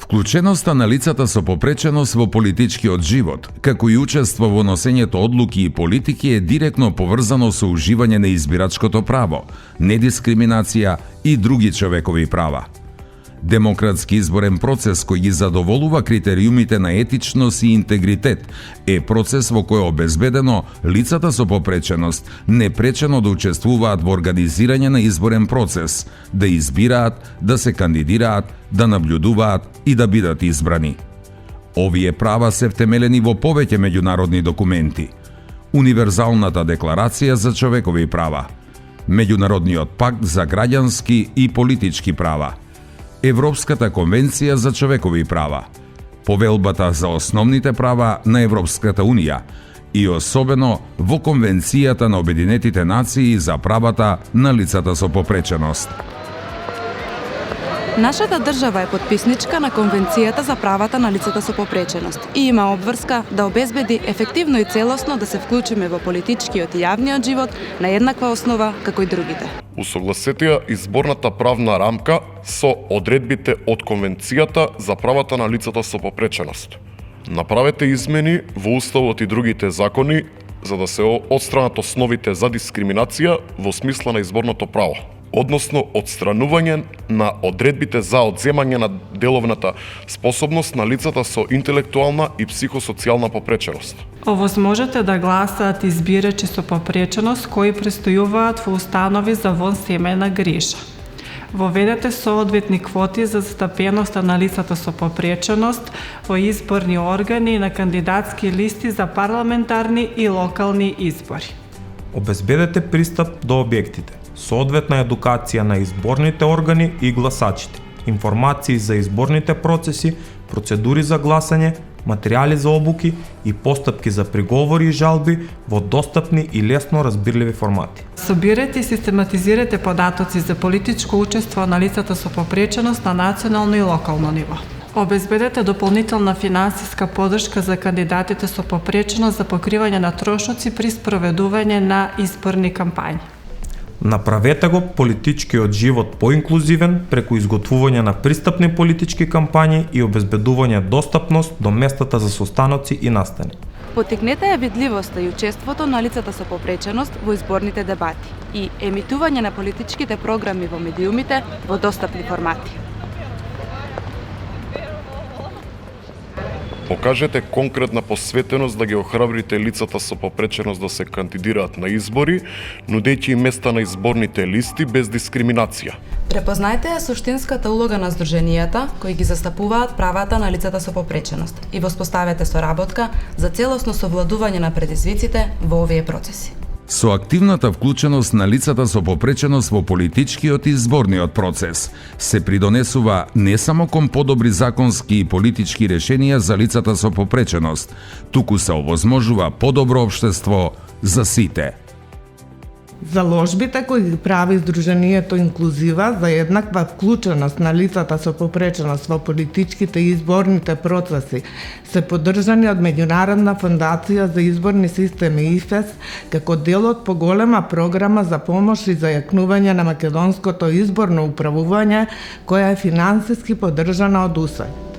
Вклученоста на лицата со попреченост во политичкиот живот, како и учество во носењето одлуки и политики е директно поврзано со уживање на избирачкото право, недискриминација и други човекови права. Демократски изборен процес кој ги задоволува критериумите на етичност и интегритет е процес во кој обезбедено лицата со попреченост непречено да учествуваат во организирање на изборен процес, да избираат, да се кандидираат, да наблюдуваат и да бидат избрани. Овие права се втемелени во повеќе меѓународни документи: Универзалната декларација за човекови права, Меѓународниот пакт за граѓански и политички права, Европската конвенција за човекови права, Повелбата за основните права на Европската унија и особено во Конвенцијата на Обединетите нации за правата на лицата со попреченост. Нашата држава е потписничка на Конвенцијата за правата на лицата со попреченост и има обврска да обезбеди ефективно и целосно да се вклучиме во политичкиот и јавниот живот на еднаква основа како и другите. Усогласете ја изборната правна рамка со одредбите од Конвенцијата за правата на лицата со попреченост. Направете измени во Уставот и другите закони за да се отстранат основите за дискриминација во смисла на изборното право, односно отстранување на одредбите за одземање на деловната способност на лицата со интелектуална и психосоцијална попреченост. Овозможете да гласаат избирачи со попреченост кои престојуваат во установи за вонсемејна грижа. Воведете соодветни квоти за застапеноста на лицата со попреченост во изборни органи и на кандидатски листи за парламентарни и локални избори. Обезбедете пристап до објектите, соодветна едукација на изборните органи и гласачите, информации за изборните процеси, процедури за гласање, материјали за обуки и постапки за приговори и жалби во достапни и лесно разбирливи формати. Собирате и систематизирате податоци за политичко учество на лицата со попреченост на национално и локално ниво. Обезбедете дополнителна финансиска поддршка за кандидатите со попреченост за покривање на трошоци при спроведување на изборни кампањи. Направете го политичкиот живот поинклузивен преку изготвување на пристапни политички кампањи и обезбедување достапност до местата за состаноци и настани. Поттикнете ја видливоста и учеството на лицата со попреченост во изборните дебати и емитување на политичките програми во медиумите во достапни формати. Покажете конкретна посветеност да ги охрабрите лицата со попреченост да се кандидираат на избори, нудејќи им места на изборните листи без дискриминација. Препознајте ја суштинската улога на здруженијата кои ги застапуваат правата на лицата со попреченост и воспоставете соработка за целосно совладување на предизвиците во овие процеси. Со активната вклученост на лицата со попреченост во политичкиот и изборниот процес се придонесува не само кон подобри законски и политички решенија за лицата со попреченост, туку се овозможува подобро општество за сите. Заложбите кои ги прави Сдруженијето Инклузива за еднаква вклученост на лицата со попреченост во политичките и изборните процеси се поддржани од Меѓународна фондација за изборни системи ИФЕС како дел од поголема програма за помош и зајакнување на македонското изборно управување која е финансиски поддржана од УСАИД.